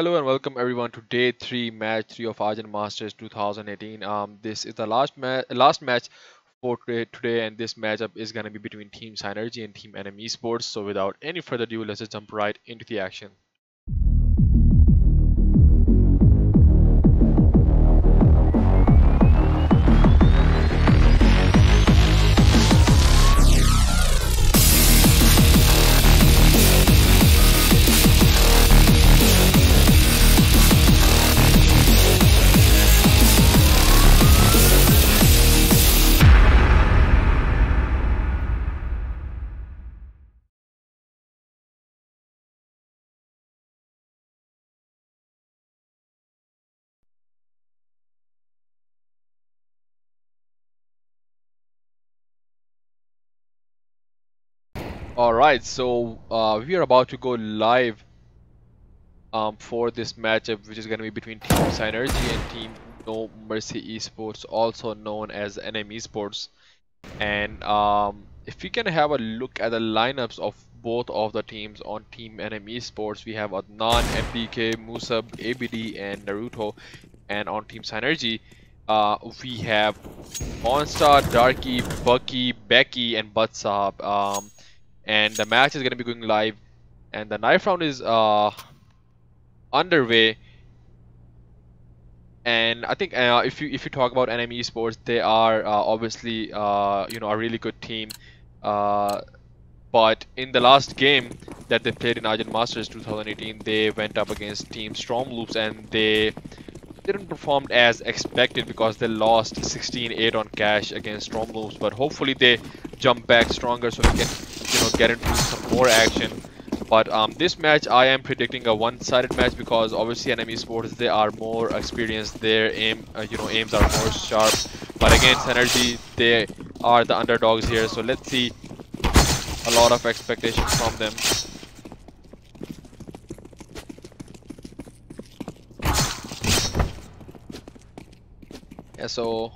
Hello and welcome everyone to day 3, match 3 of IGen Masters 2018. This is the last match for today, and this matchup is gonna be between Team Synergy and Team NM Esports. So without any further ado, let's just jump right into the action. Alright, so we are about to go live for this matchup, which is gonna be between Team Synergy and Team No Mercy Esports, also known as NM Esports. And if we can have a look at the lineups of both of the teams on Team NM Esports, we have Adnan, MDK, Musab, ABD, and Naruto. And on Team Synergy, we have Monster, Darky, Bucky, Becky, and Butsab. And the match is gonna be going live, and the knife round is underway. And I think if you talk about NM Esports, they are obviously a really good team. But in the last game that they played in IGen Masters 2018, they went up against Team Stormloops and they didn't perform as expected because they lost 16-8 on cash against Stormloops. But hopefully they jump back stronger so we can get into some more action. But this match, I am predicting a one-sided match because obviously NM Esports, they are more experienced. Their aims are more sharp. But again, Synergy, they are the underdogs here. So let's see, a lot of expectations from them. Yeah, so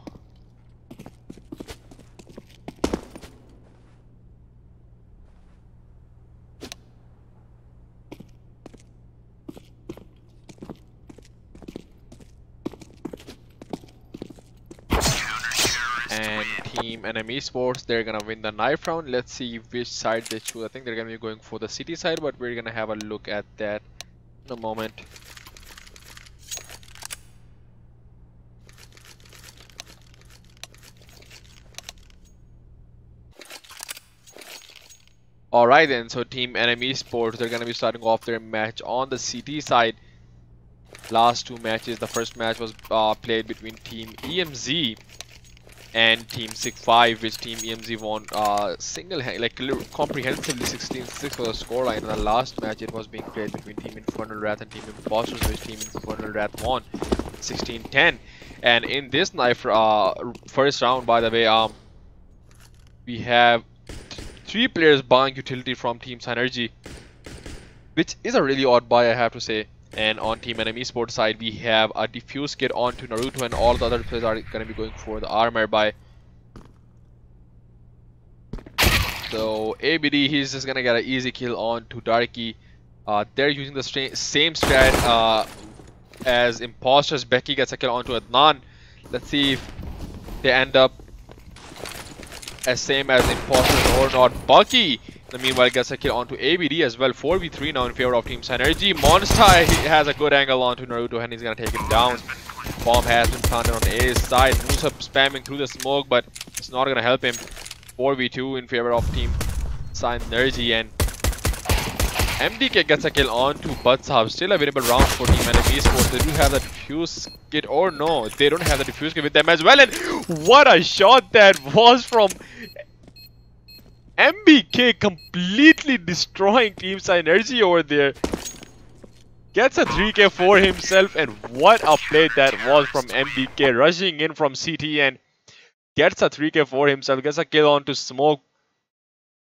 and Team NM Esports, they're gonna win the knife round. Let's see which side they choose. I think they're gonna be going for the city side, but we're gonna have a look at that in a moment. Alright then, so Team NM Esports, they're gonna be starting off their match on the CT side. Last two matches, the first match was played between Team EMZ and Team 6-5, which Team EMZ won comprehensively 16-6 for the scoreline. In the last match, it was being played between Team Infernal Wrath and Team Impostors, which Team Infernal Wrath won 16-10. And in this first round, by the way, we have 3 players buying utility from Team Synergy, which is a really odd buy, I have to say. And on Team NM Esports side, we have a defuse kit onto Naruto, and all the other players are going to be going for the armor buy. So ABD, he's just going to get an easy kill onto Darky. They're using the same strat as Impostors. Becky gets a kill onto Adnan. Let's see if they end up as same as Impostors or not. Bucky, in the meanwhile, gets a kill onto ABD as well. 4v3 now in favor of Team Synergy. Monster, he has a good angle onto Naruto and he's gonna take him down. Bomb has been planted on the A's side. Musa spamming through the smoke, but it's not gonna help him. 4v2 in favor of Team Synergy, and MDK gets a kill onto Butsab. Still a winnable round for Team NM Esports. They do have the defuse kit, or no, they don't have the defuse kit with them as well. And what a shot that was from MBK, completely destroying Team Synergy over there. Gets a 3k for himself, and what a play that was from MBK, rushing in from CT and gets a 3k for himself. Gets a kill onto smoke,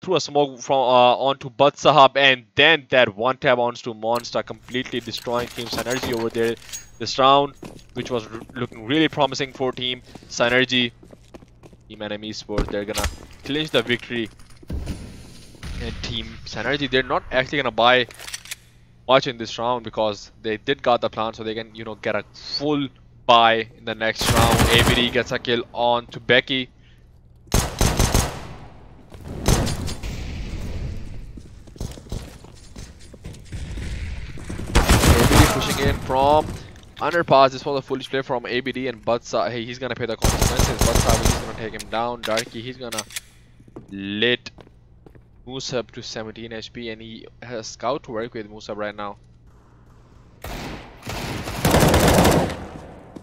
through a smoke from onto Butsahab, and then that one tap onto Monster, completely destroying Team Synergy over there. This round, which was looking really promising for Team Synergy. Team NM Esports, they're gonna clinch the victory. And Team Synergy, they're not actually gonna buy much in this round because they did got the plan so they can, you know, get a full buy in the next round. ABD gets a kill on to Becky. ABD pushing in from underpass. This was a foolish play from ABD, and Butsa, hey, he's gonna pay the consequences. Butsa, he's gonna take him down. Darky, he's gonna lit Musab to 17 HP, and he has a scout to work with Musab right now.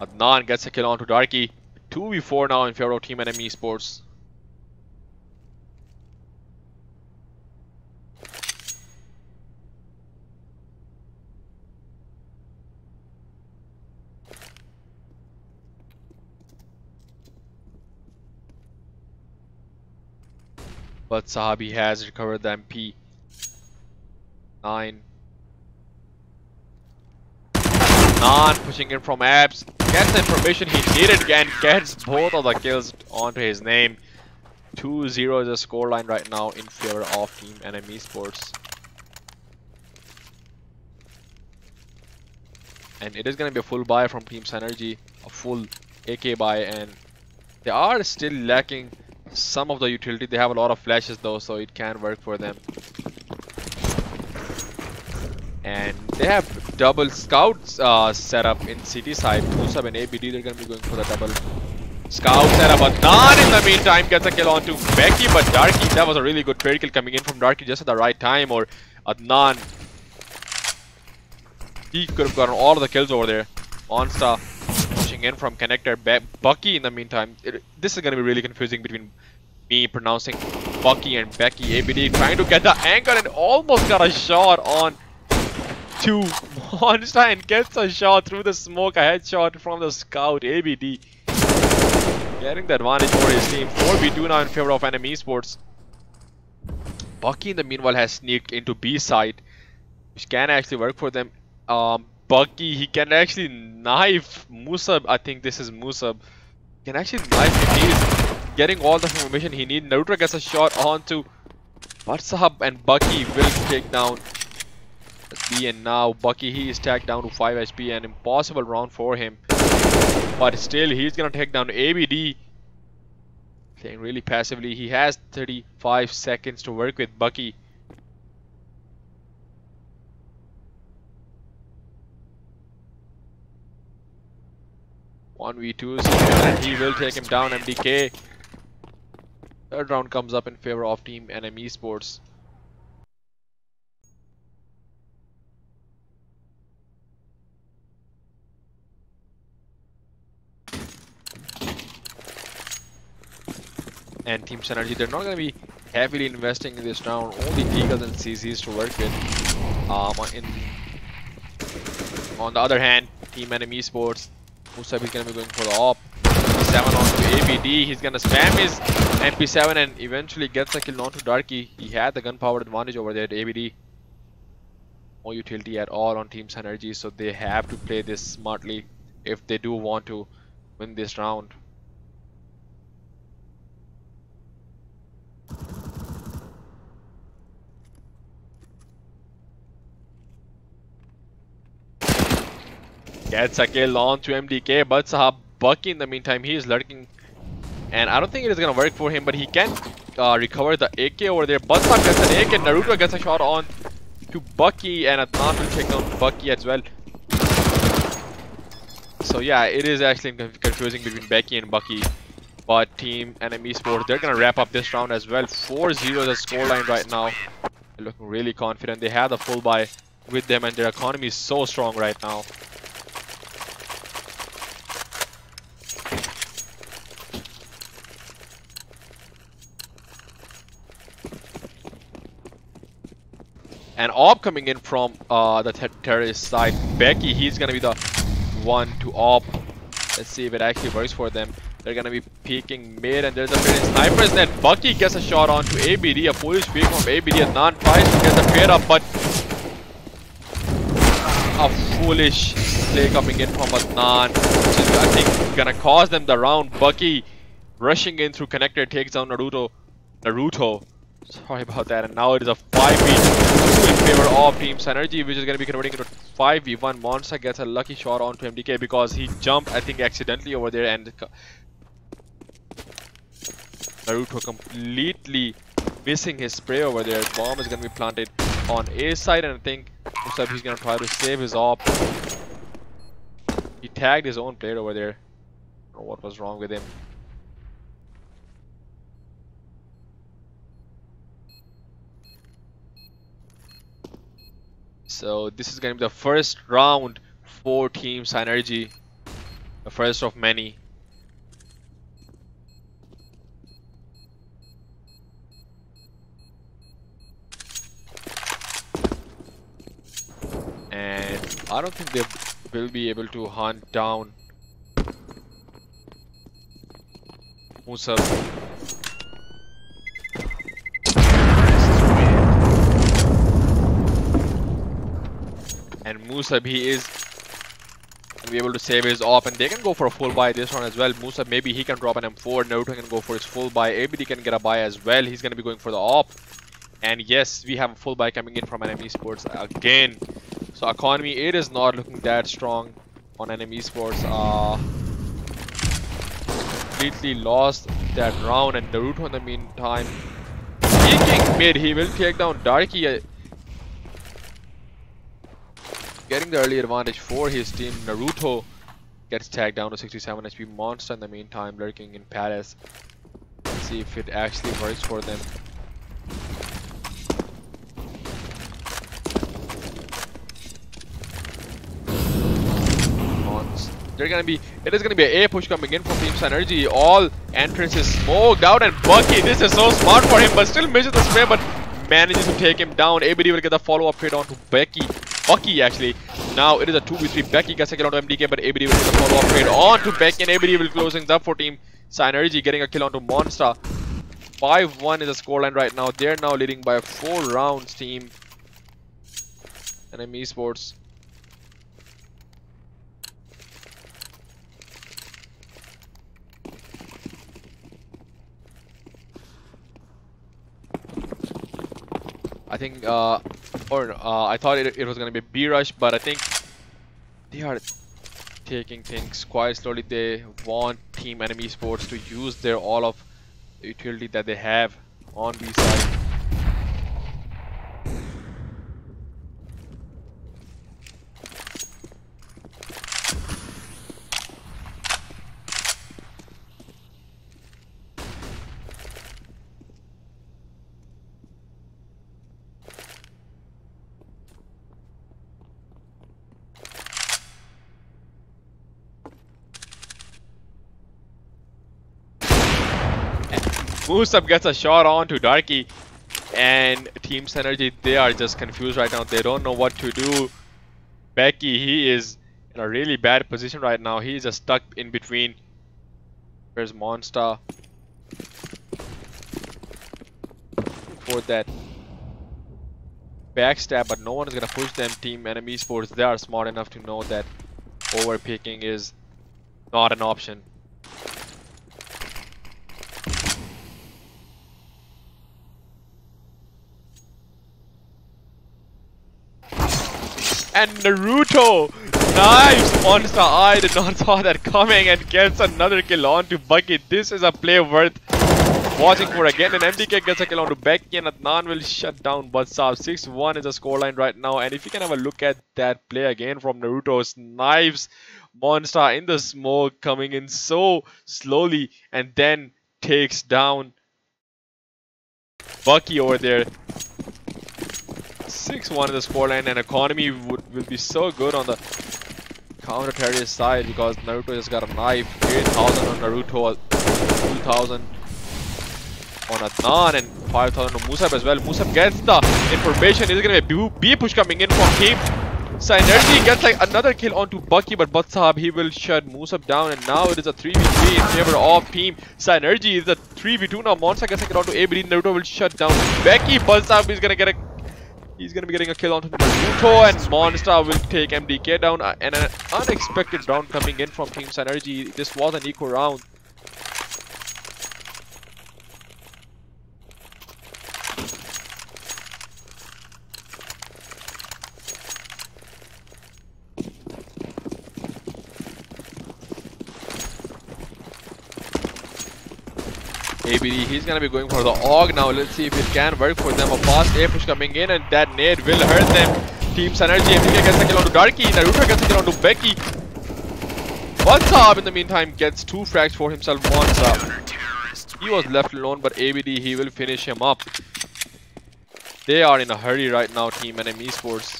Adnan gets a kill onto Darky. 2v4 now in favor of Team NM Esports. But Sahabi has recovered the MP9. Adnan pushing in from abs. Gets the information he needed and gets both of the kills onto his name. 2-0 is the scoreline right now in favor of Team NM Esports. And it is going to be a full buy from Team Synergy, a full AK buy, and they are still lacking some of the utility. They have a lot of flashes though, so it can work for them. And they have double scouts set up in city side. Musab and ABD, they're going to be going for the double scout setup. Adnan in the meantime gets a kill onto Becky, but Darky, that was a really good trade kill coming in from Darky just at the right time. Or Adnan, he could have gotten all of the kills over there. Monster pushing in from connector. Bucky in the meantime. This is going to be really confusing between me pronouncing Bucky and Becky. ABD trying to get the angle and almost got a shot on to Monster and gets a shot through the smoke. A headshot from the scout. ABD getting the advantage for his team. 4v2 now in favor of NM Esports. Bucky in the meanwhile has sneaked into B side, which can actually work for them. Bucky, he can actually knife Musab. I think this is Musab. He can actually knife him. He's getting all the information he needs. Naruto gets a shot onto Batsahab, and Bucky will take down B, and now Bucky, he is tagged down to 5 HP. An impossible round for him, but still he's gonna take down ABD. Playing really passively. He has 35 seconds to work with Bucky. One v2s and he will take him down. MDK. Third round comes up in favor of Team NM Esports. And Team Synergy, they're not going to be heavily investing in this round. Only Eagles and CZs to work with. On the other hand, Team NM Esports, Musab is going to be going for the op. 7 on to ABD. He's going to spam his MP7 and eventually gets a kill onto Darky. He had the gun-powered advantage over there at ABD. No utility at all on Team Synergy, so they have to play this smartly if they do want to win this round. Gets a kill on to MDK, but Bucky in the meantime, he is lurking. And I don't think it is going to work for him, but he can recover the AK over there. Batsahab gets an AK, and Naruto gets a shot on to Bucky, and Adnan will take down Bucky as well. So yeah, it is actually confusing between Becky and Bucky. But Team NM Esports, they're going to wrap up this round as well. 4-0 the scoreline right now. They're looking really confident. They have the full buy with them, and their economy is so strong right now. And op coming in from the terrorist side. Becky, he's gonna be the one to op. Let's see if it actually works for them. They're gonna be peeking mid, and there's a pair of snipers. Then Bucky gets a shot on to ABD. A foolish peek from ABD. Adnan tries to get the pair up, but a foolish play coming in from Adnan, which is, I think, gonna cost them the round. Bucky rushing in through connector takes down Naruto. Sorry about that, and now it is a 5v2 favor of Team Synergy, which is going to be converting into 5v1. Monster gets a lucky shot onto MDK because he jumped, I think, accidentally over there, and Naruto completely missing his spray over there. Bomb is going to be planted on A side, and I think Musab, he's going to try to save his op. He tagged his own player over there. I don't know what was wrong with him. So this is going to be the first round for Team Synergy, the first of many. And I don't think they will be able to hunt down Musab. And Musab, he is going to be able to save his op, and they can go for a full buy this round as well. Musab, maybe he can drop an M4. Naruto can go for his full buy. ABD can get a buy as well. He's going to be going for the op. And yes, we have a full buy coming in from Enemy Esports again. So economy, it is not looking that strong on Enemy Esports. Completely lost that round, and Naruto in the meantime peeking mid. He will take down Darky, getting the early advantage for his team. Naruto gets tagged down to 67 HP. Monster in the meantime lurking in Palace. Let's see if it actually works for them. It is gonna be an A push coming in from Team Synergy. All entrances smoked out, and Bucky, this is so smart for him, but still misses the spray, but manages to take him down. ABD will get the follow-up hit onto Bucky actually. Now it is a 2v3. Becky gets a kill onto MDK, but ABD will get the follow-up hit onto Becky, and ABD will close things up for Team Synergy, getting a kill onto Monster. 5-1 is the scoreline right now. They're now leading by 4 rounds, Team Enemy Esports. I think, I thought it was going to be a B rush, but I think they are taking things quite slowly. They want Team Enemy Esports to use their all of the utility that they have on B side. Musab gets a shot on to Darky, and Team Synergy, they are just confused right now. They don't know what to do. Becky, he is in a really bad position right now. He is just stuck in between. There's Monster for that backstab, but no one is gonna push them. Team Enemy Esports, they are smart enough to know that overpicking is not an option. And Naruto knives Monster. I did not saw that coming, and gets another kill onto Bucky. This is a play worth watching for again. And MDK gets a kill onto Becky, and Adnan will shut down Batsab. 6-1 is the scoreline right now. And if you can have a look at that play again from Naruto's knives Monster in the smoke, coming in so slowly, and then takes down Bucky over there. 6-1 in the scoreline, and economy will be so good on the counter-terrorist side because Naruto just got a knife. 8,000 on Naruto, 2,000 on Adnan, and 5,000 on Musab as well. Musab gets the information. Is going to be a B push coming in from Team Synergy. Gets like another kill onto Bucky, but Batsab, he will shut Musab down, and now it is a 3v3 in favor of Team Synergy. It's a 3v2 now. Monster gets a kill onto ABD. Naruto will shut down Becky. Batsab is going to get a He's going to be getting a kill onto Naruto, and Monster will take MDK down. And an unexpected round coming in from Team Synergy. This was an equal round. ABD, he's gonna be going for the AUG now. Let's see if it can work for them. A fast A push coming in, and that nade will hurt them. Team Synergy, MDK gets a kill onto Darky. Naruto gets a kill onto Becky. Saab in the meantime gets 2 frags for himself. Saab, he was left alone, but ABD, he will finish him up. They are in a hurry right now, Team NM Esports.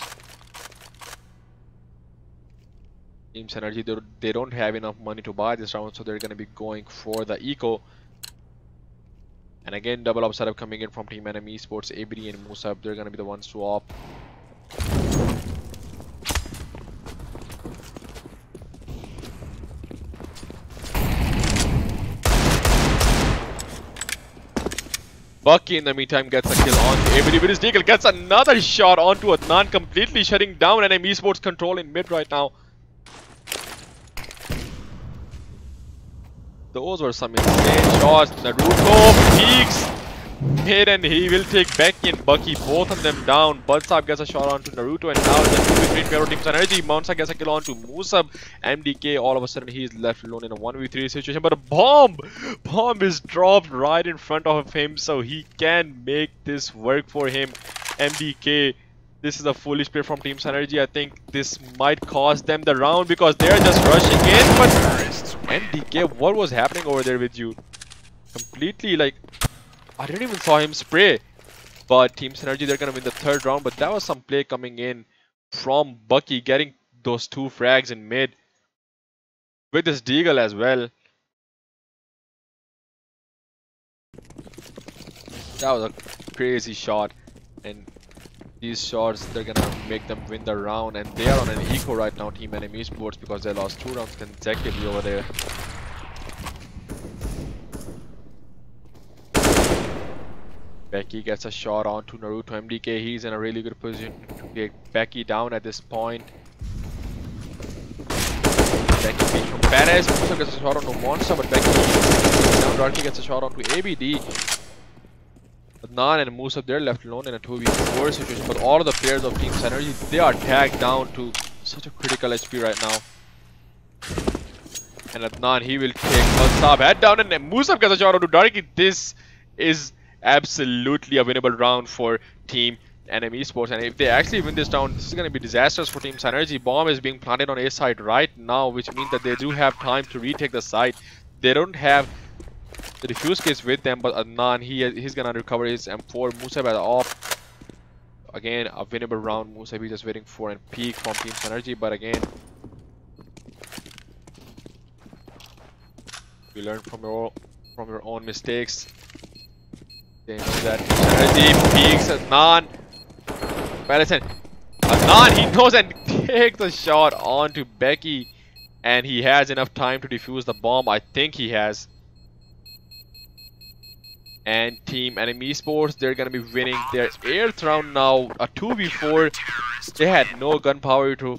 Team Synergy, they don't have enough money to buy this round, so they're going to be going for the eco. And again, double up setup coming in from Team NM Esports. ABD and Musab, they're going to be the ones to opt. Bucky in the meantime gets a kill onto ABD with his deagle, gets another shot onto Adnan, completely shutting down NM Esports control in mid right now. Those were some insane shots. Naruto peeks mid and he will take Becky and Bucky, both of them down. Saab gets a shot onto Naruto, and now it's a 2v3 in favor of Team Synergy. Monsa gets a kill onto Musab. MDK, all of a sudden he is left alone in a 1v3 situation, but a bomb is dropped right in front of him, so he can make this work for him. MDK, this is a foolish play from Team Synergy. I think this might cost them the round because they're just rushing in, but MDK, what was happening over there with you? Completely, like, I didn't even saw him spray. But Team Synergy, they're gonna win the 3rd round. But that was some play coming in from Bucky, getting those 2 frags in mid with his deagle as well. That was a crazy shot, and these shots, they're gonna make them win the round. And they are on an eco right now, Team NM Esports, because they lost 2 rounds consecutively over there. Becky gets a shot onto Naruto. MDK, he's in a really good position to get Becky down at this point. Becky beats from Perez. Musa gets a shot onto Monster, but Becky down. Darky gets a shot onto ABD. Adnan and Musa, they're left alone in a 2v4 situation, but all of the players of Team Synergy, they are tagged down to such a critical HP right now. And Adnan, he will take Saab head down, and Musa gets a shot onto Darky. This is absolutely a winnable round for Team NM Esports, and if they actually win this round, this is going to be disastrous for Team Synergy. Bomb is being planted on A side right now, which means that they do have time to retake the site. They don't have the defuse kits with them, but Adnan, he's gonna recover his M4. Musab at off. Again, a winnable round. Musab just waiting for a peak from Team Synergy, but again, you learn from your own mistakes. They know that Synergy peaks. Adnan, Adnan, he knows and takes the shot onto Becky, and he has enough time to defuse the bomb. I think he has. And Team NM Esports, they're gonna be winning their 8th round now, a 2v4. They had no gunpowder to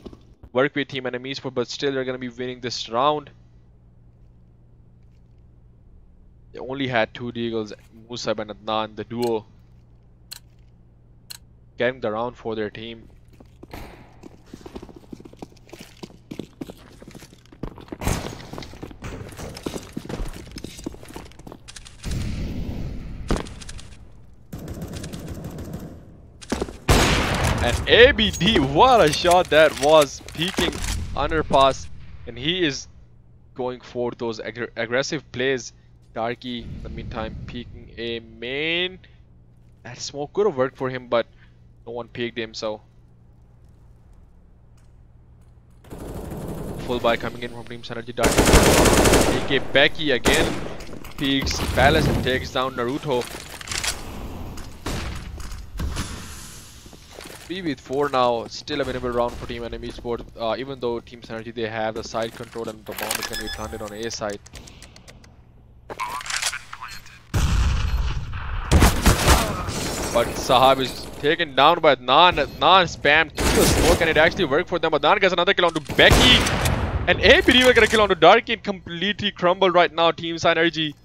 work with Team NM Esports, but still they're gonna be winning this round. They only had 2 deagles, Musab and Adnan, the duo, getting the round for their team. And ABD, what a shot that was, peeking underpass, and he is going for those aggressive plays. Darky, in the meantime, peeking a main. That smoke could have worked for him, but no one peeked him, so. Full buy coming in from Team Synergy. Darky, AK Becky again, peeks Palace and takes down Naruto. 3v4 now, still a winnable round for Team NM Esports, even though Team Synergy, they have the side control and the bomb is going to be planted on A side. But Sahab is taken down by Adnan. Adnan spammed through the smoke and it actually worked for them. Adnan gets another kill onto Becky. And ABD will get a kill onto Darky and completely crumbled right now, Team Synergy.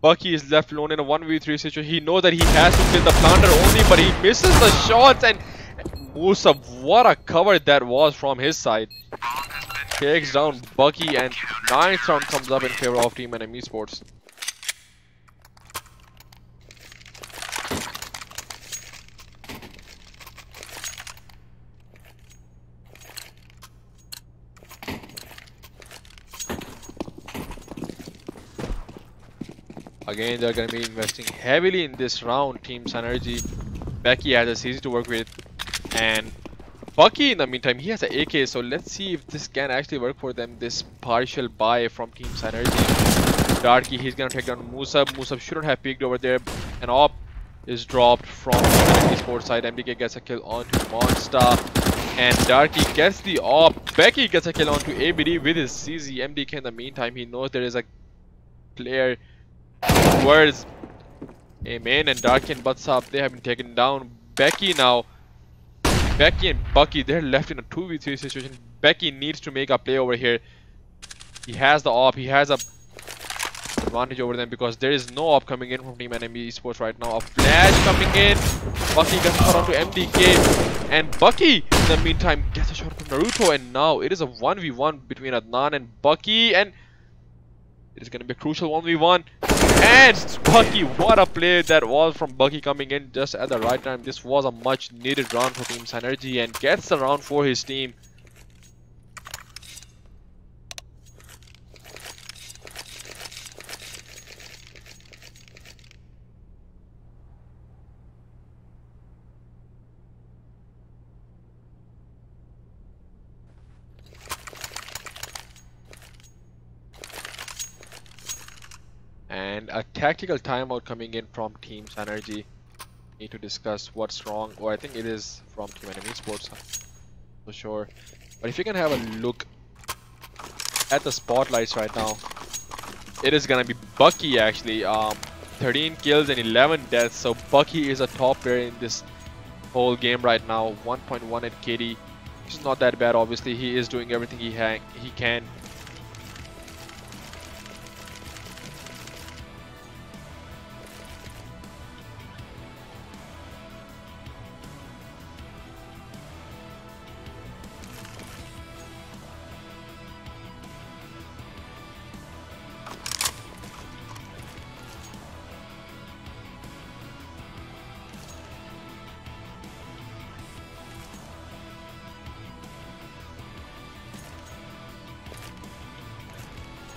Bucky is left alone in a 1v3 situation. He knows that he has to kill the planter only, but he misses the shots, and Musa, what a cover that was from his side. Takes down Bucky, and 9th round comes up in favor of Team NM Esports. Again, they're going to be investing heavily in this round. Team Synergy. Becky has a CZ to work with. And Bucky, in the meantime, he has an AK. So let's see if this can actually work for them. This partial buy from Team Synergy. Darky, he's going to take down Musab. Musab shouldn't have peeked over there. An op is dropped from the Esports side. MDK gets a kill onto Monster. And Darky gets the op. Becky gets a kill onto ABD with his CZ. MDK, in the meantime, he knows there is a player towards Amen, and Darky and Butsap, they have been taken down. Becky now. Becky and Bucky, they're left in a 2v3 situation. Becky needs to make a play over here. He has the op. He has a advantage over them because there is no op coming in from Team Enemy Esports right now. A flash coming in. Bucky gets a shot onto MDK. And Bucky, in the meantime, gets a shot from Naruto. And now it is a 1v1 between Adnan and Bucky. And it is going to be a crucial 1v1. And Bucky, what a play that was from Bucky coming in just at the right time. This was a much needed round for Team Synergy and gets the round for his team. And a tactical timeout coming in from Team Synergy. Need to discuss what's wrong. Or I think it is from Team Enemy Esports for sure. But if you can have a look at the spotlights right now, it is gonna be Bucky actually. 13 kills and 11 deaths. So Bucky is a top player in this whole game right now. 1.1 at KD, which is not that bad. Obviously, he is doing everything he can.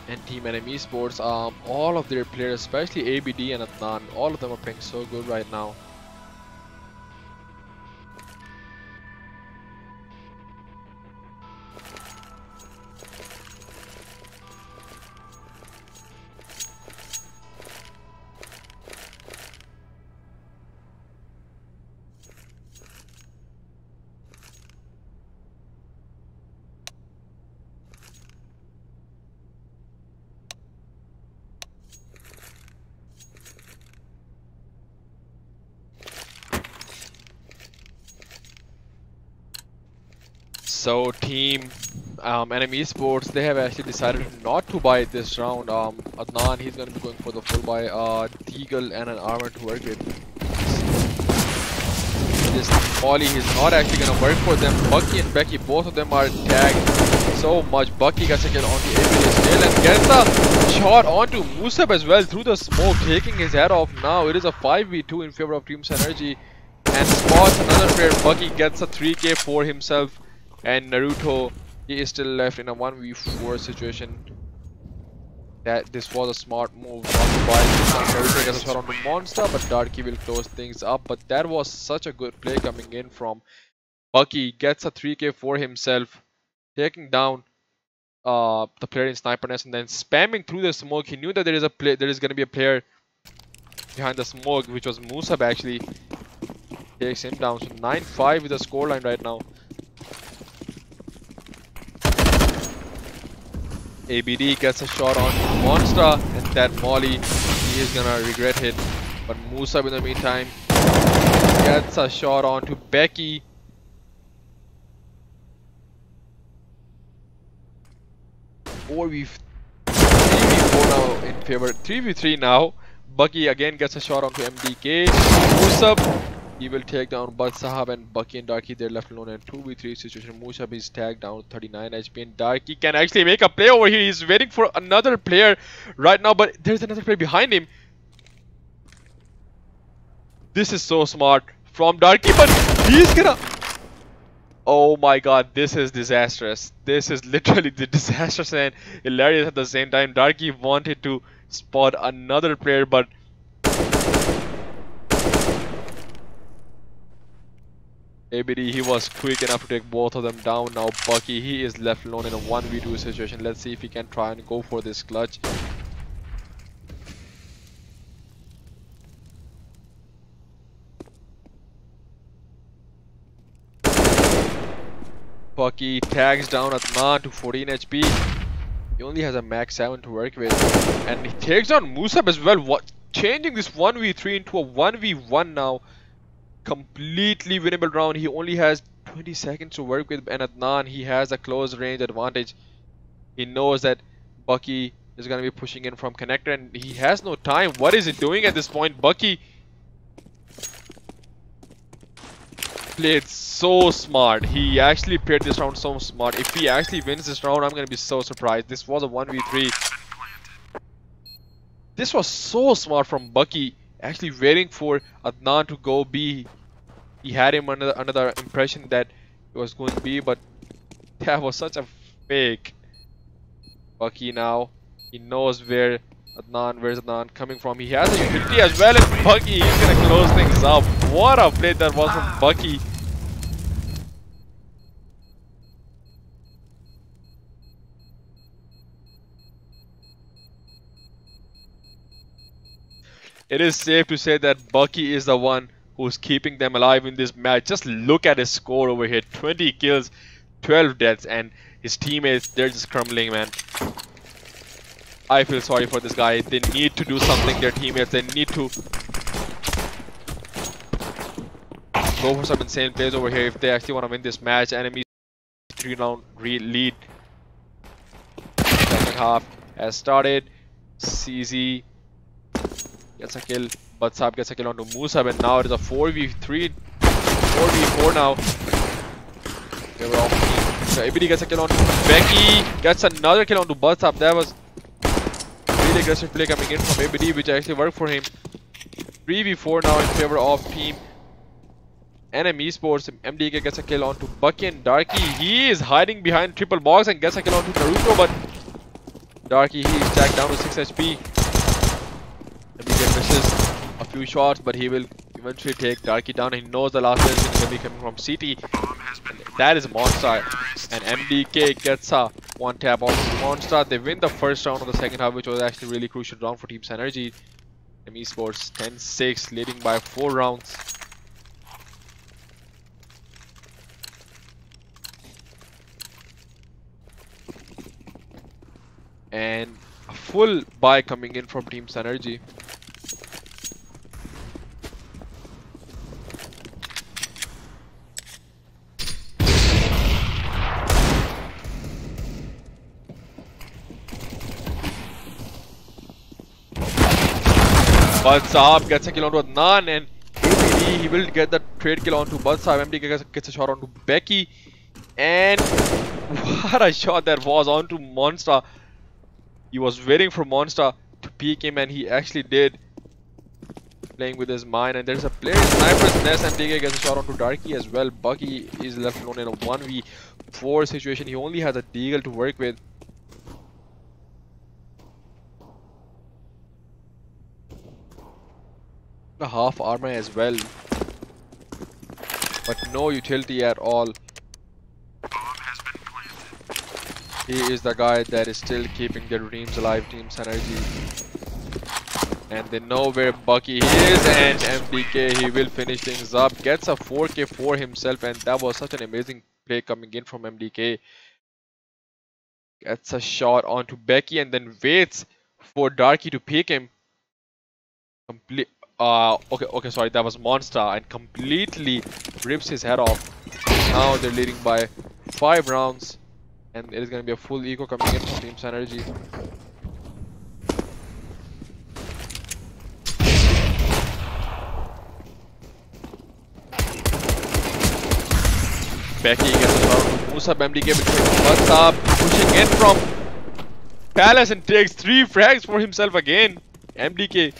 And Team Enemy Esports, all of their players, especially ABD and Adnan, all of them are playing so good right now. So Team Enemy Esports, they have actually decided not to buy this round. Adnan, he's going to be going for the full buy. Deagle and an armor to work with. This Molly is not actually going to work for them. Bucky and Becky, both of them are tagged so much. Bucky gets a kill onto ABD's tail and gets a shot onto Musab as well through the smoke, taking his head off. Now it is a 5v2 in favor of Team Synergy and spots another player. Bucky gets a 3k for himself. And Naruto, he is still left in a 1v4 situation. That this was a smart move not to buy. Naruto gets a shot onto Monster, but Darky will close things up. But that was such a good play coming in from Bucky. Gets a 3k for himself, taking down the player in Sniper Nest and then spamming through the smoke. He knew that there is going to be a player behind the smoke, which was Musab actually. Takes him down. So 9-5 with the scoreline right now. ABD gets a shot on Monster, and that Molly, he is gonna regret it. But Musab in the meantime gets a shot onto Becky. Or we've 3v4 now in favor, 3v3 now. Bucky again gets a shot onto MDK. Musab, he will take down Bud Sahab, and Bucky and Darky, they're left alone in a 2v3 situation. Musab is tagged down 39 HP, and Darky can actually make a play over here. He's waiting for another player right now, but there's another player behind him. This is so smart from Darky, but he's gonna... Oh my god, this is disastrous. This is literally the disastrous and hilarious at the same time. Darky wanted to spot another player, but ABD, he was quick enough to take both of them down. Now Bucky, he is left alone in a 1v2 situation. Let's see if he can try and go for this clutch. Bucky tags down Adnan to 14 HP. He only has a max 7 to work with. And he takes down Musab as well. What? Changing this 1v3 into a 1v1 now. Completely winnable round. He only has 20 seconds to work with, and Adnan, he has a close range advantage. He knows that Bucky is going to be pushing in from connector, and he has no time. What is he doing at this point? Bucky played so smart. He actually played this round so smart. If he actually wins this round, I'm going to be so surprised. This was a 1v3. This was so smart from Bucky, actually waiting for Adnan to go B. He had him under another impression that it was going B, but that was such a fake. Bucky now, he knows where's Adnan coming from. He has a utility as well, and Bucky, he's gonna close things up. What a play that was from Bucky. It is safe to say that Bucky is the one who's keeping them alive in this match. Just look at his score over here. 20 kills, 12 deaths, and his teammates, they're just crumbling, man. I feel sorry for this guy. They need to do something, their teammates. They need to go for some insane plays over here if they actually want to win this match. Enemies 3-round lead. Second half has started. CZ gets a kill. Batsab gets a kill onto Musab, and now it is a 4v3, 4v4 now. So ABD gets a kill onto Becky, gets another kill onto Batsab. That was really aggressive play coming in from ABD, which actually worked for him. 3v4 now in favor of team NM Esports. MDK gets a kill onto Bucky, and Darky, he is hiding behind triple box and gets a kill onto Naruto, but Darky, he is tagged down to 6 HP. MDK misses a few shots, but he will eventually take Darky down. He knows the last is going to be coming from CT. That is Monster, and MDK gets a one tap on Monster. They win the first round of the second half, which was actually a really crucial round for Team Synergy. Team Esports 10-6, leading by 4 rounds. And a full buy coming in from Team Synergy. Batsab gets a kill onto Adnan, and ABD, he will get the trade kill onto Batsab. MDK gets a shot onto Becky, and what a shot that was onto Monster. He was waiting for Monster to peek him, and he actually did. Playing with his mind, and there's a player in Sniper's Nest. MDK gets a shot onto Darky as well. Bucky is left alone in a 1v4 situation. He only has a deagle to work with. A half armor as well, but no utility at all. He is the guy that is still keeping their dreams alive, Team Synergy. And they know where Bucky is, and MDK, he will finish things up. Gets a 4k for himself, and that was such an amazing play coming in from MDK. Gets a shot onto Becky, and then waits for Darky to pick him. Okay, sorry, that was Monster, and completely rips his head off. Now they're leading by 5 rounds, and it is going to be a full eco coming in from Team Synergy. Becky gets a shot on Musab. MDK between Batsab, pushing in from Palace, and takes 3 frags for himself again. MDK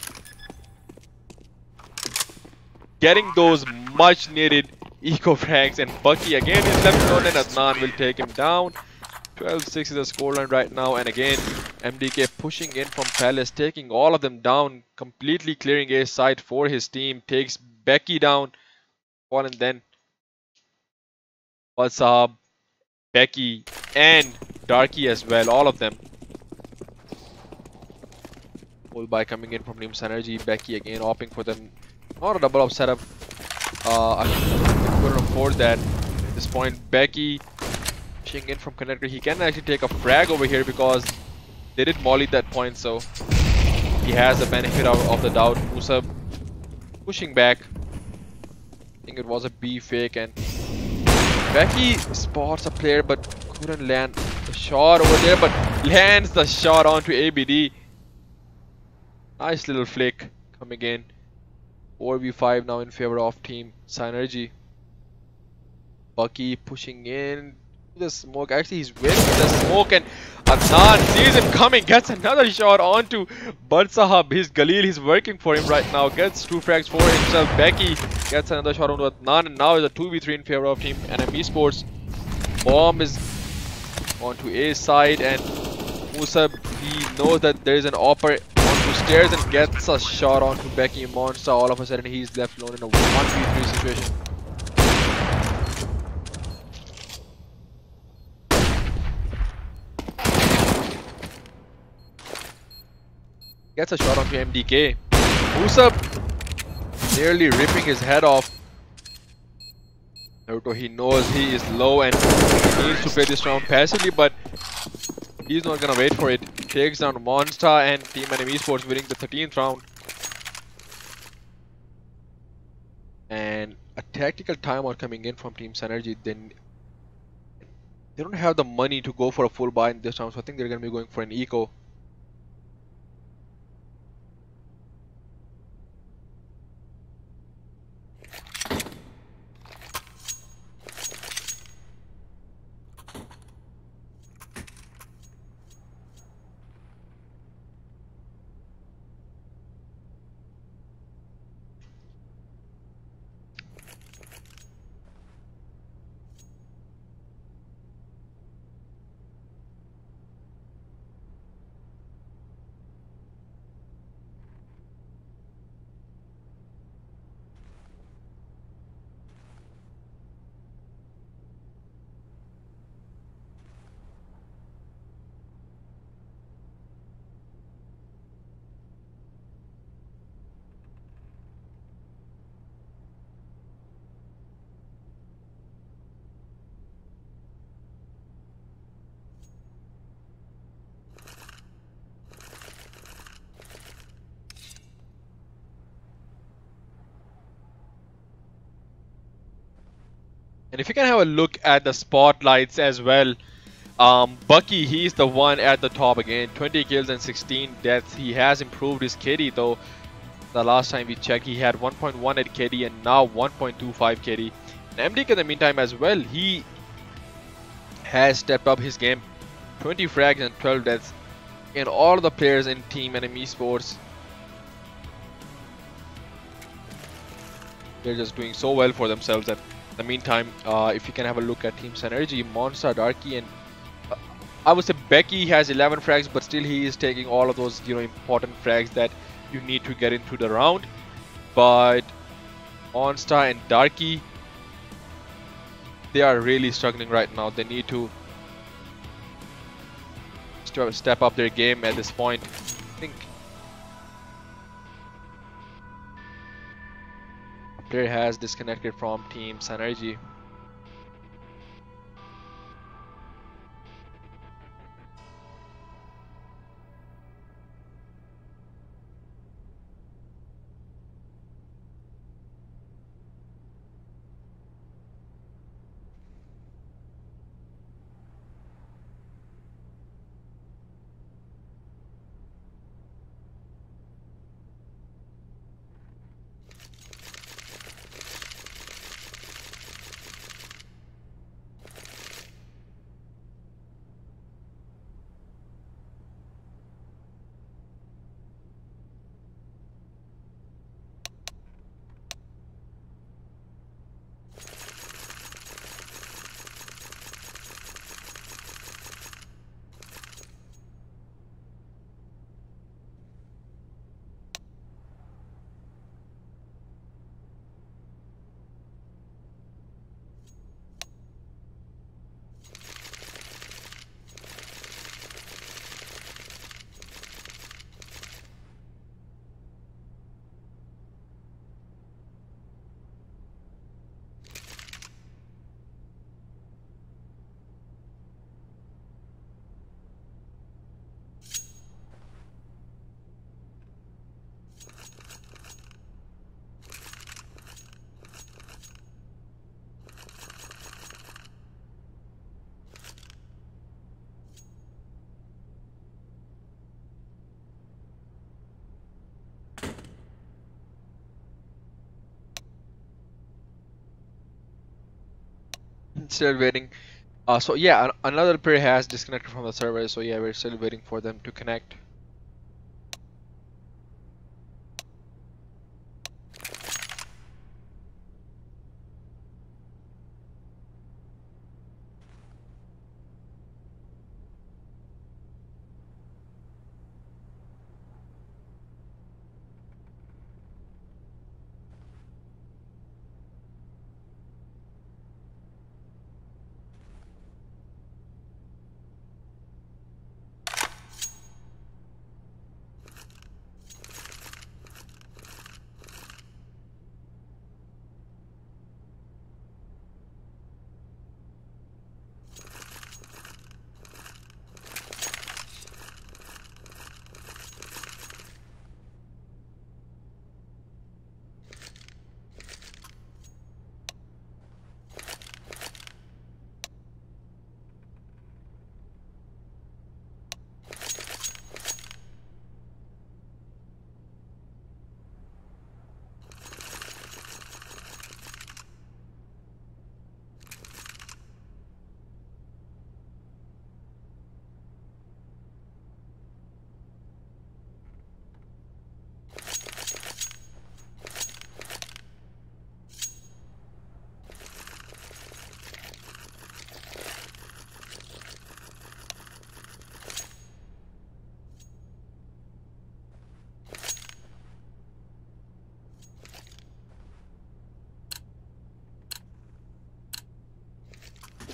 getting those much needed eco frags, and Bucky again is left alone, and Adnan will take him down. 12-6 is the scoreline right now, and again MDK pushing in from Palace, taking all of them down, completely clearing A side for his team. Takes Becky down, and then Walsab, Becky, and Darky as well. All of them. Full by coming in from Team Synergy. Becky again opting for them. Not a double up setup. I couldn't afford that at this point. Becky pushing in from connector. He can actually take a frag over here because they did molly that point, so he has the benefit of the doubt. Musa pushing back. I think it was a B fake, and Becky spots a player but couldn't land the shot over there, but lands the shot onto ABD. Nice little flick coming in. 4v5 now in favor of Team Synergy. Bucky pushing in to the smoke. Actually, he's waiting for the smoke, and Adnan sees him coming, gets another shot onto Badsahab. His Galil, he's working for him right now. Gets 2 frags for himself. Becky gets another shot onto Adnan, and now it's a 2v3 in favor of Team Esports. Bomb is onto A side, and Musa, he knows that there is an upper onto stairs and gets a shot onto Becky Monster. All of a sudden, he's left alone in a 1v3 situation. Gets a shot onto MDK. Musa nearly ripping his head off. Naruto, he knows he is low and he needs to play this round passively, but he's not gonna wait for it. Takes down Monster, and Team Esports winning the 13th round. And a tactical timeout coming in from Team Synergy. Then they don't have the money to go for a full buy in this round, so I think they're gonna be going for an eco. And if you can have a look at the spotlights as well, Bucky, he's the one at the top again. 20 kills and 16 deaths. He has improved his KD though. The last time we checked, he had 1.1 at KD and now 1.25 KD. And MDK in the meantime as well, he has stepped up his game. 20 frags and 12 deaths. And all the players in Team Esports, they're just doing so well for themselves that in the meantime, if you can have a look at Team Synergy, Monster, Darky, and I would say Becky has 11 frags, but still he is taking all of those, important frags that you need to get into the round. But Monster and Darky, they are really struggling right now. They need to step up their game at this point. I think player has disconnected from Team Synergy. Still waiting. So yeah, another player has disconnected from the server. So yeah, we're still waiting for them to connect.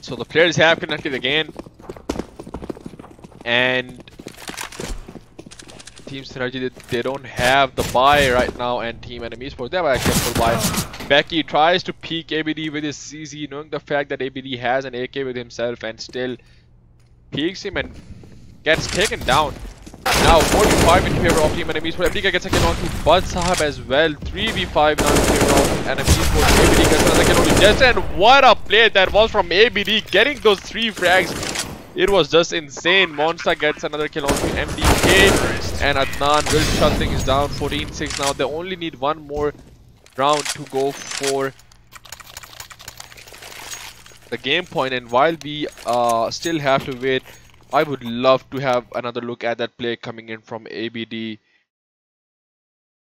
So the players have connected again, and Team Synergy, they don't have the buy right now, and Team Enemy Esports, they have actually a full buy. Becky tries to peek ABD with his CZ, knowing the fact that ABD has an AK with himself, and still peeks him and gets taken down. Now 45 in favor of Team Enemy Esports. FDK gets a kill on to Bud Sahab as well. 3v5 now in favor of Enemy Esports. ABD gets another kill on to Jester, and what a play that was from ABD, getting those 3 frags. It was just insane. Monster gets another kill on to MDK, and Adnan will shut things down. 14-6 now. They only need one more round to go for the game point, and while we still have to wait, I would love to have another look at that play coming in from ABD.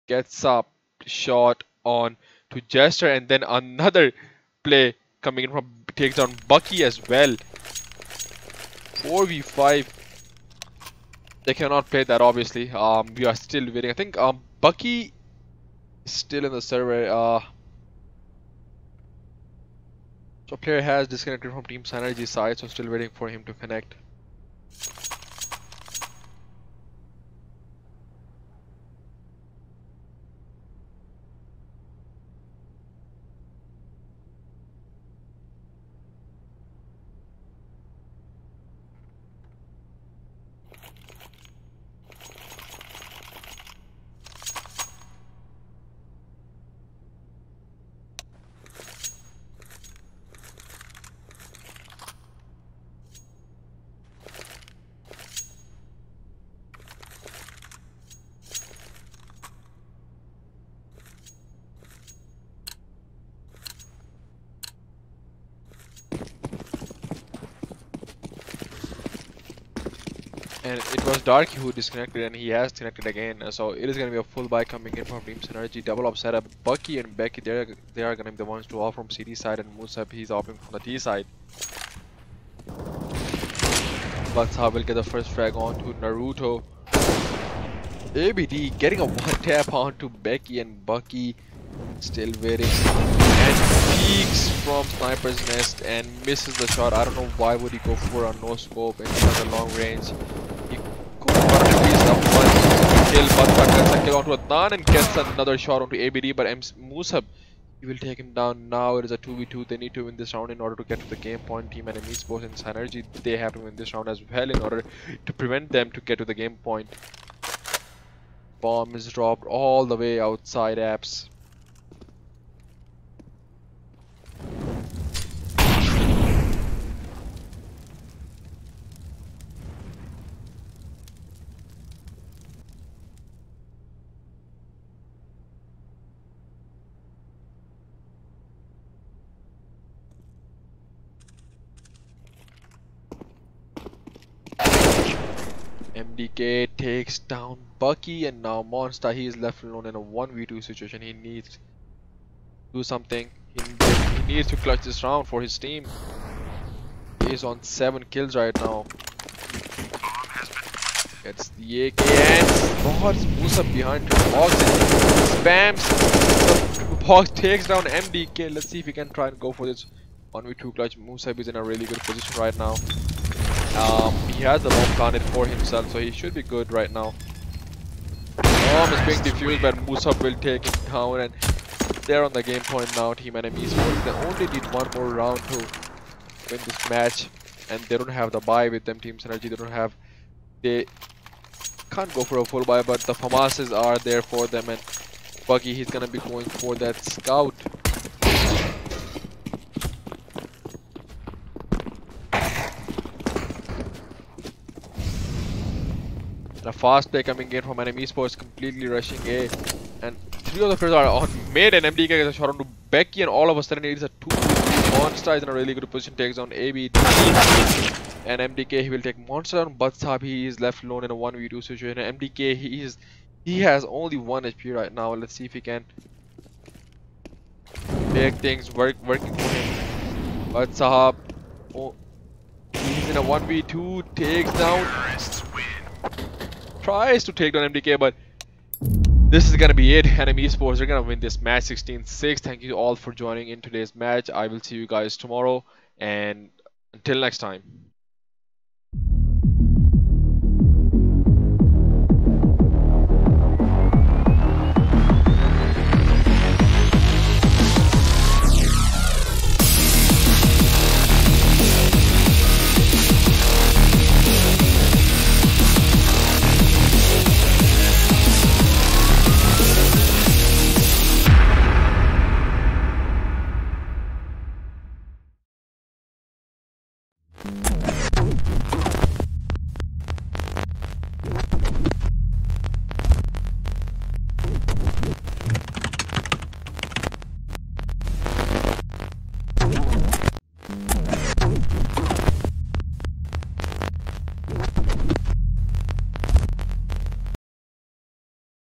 Gets up, shot on to Jester, and then another play coming in from, takes down Bucky as well. 4v5. They cannot play that, obviously. We are still waiting. I think Bucky is still in the server. So player has disconnected from Team Synergy side, so still waiting for him to connect. And it was Darky who disconnected, and he has connected again. So it is going to be a full buy coming in from Team Synergy. Double up setup. Bucky and Becky, they are going to be the ones to off from CD side, and Musab, he's offing from the T side. Batsa will get the first frag on to Naruto. ABD getting a one tap onto Becky, and Bucky still waiting, and peeks from Sniper's Nest and misses the shot. I don't know why would he go for a no scope instead of the long range. He could have at least a one kill, but gets a kill onto Adnan and gets another shot onto ABD, but Musab, he will take him down. Now it is a 2v2. They need to win this round in order to get to the game point. Team Enemy Esports and Synergy, they have to win this round as well in order to prevent them to get to the game point. Bomb is dropped all the way outside apps. MDK takes down Bucky, and now Monster, he is left alone in a 1v2 situation. He needs to do something. He needs to clutch this round for his team. He is on 7 kills right now. Gets the AK and spots Musa behind the box and spams the box, takes down MDK. Let's see if he can try and go for this 1v2 clutch. Musa is in a really good position right now. He has the bomb planted for himself, so he should be good right now. Bomb is being defused, but Musa will take it down, and they're on the game point now. Team Enemy Esports, they only need one more round to win this match, and they don't have the buy with them. Team Synergy, they can't go for a full buy, but the FAMASes are there for them, and Buggy, he's gonna be going for that scout. A fast play coming in from Enemy Esports, completely rushing A, and 3 of the players are on mid, and MDK gets a shot onto Becky, and all of a sudden it is a 2v3. Monster is in a really good position, takes down AB, and MDK, he will take Monster down, but Sab, he is left alone in a 1v2 situation. And MDK, he has only 1 HP right now. Let's see if he can make things working for him. But Sahab, he's in a 1v2, takes down, tries to take down MDK, but this is gonna be it. Enemy Esports are gonna win this match 16-6. Thank you all for joining in today's match. I will see you guys tomorrow, and until next time.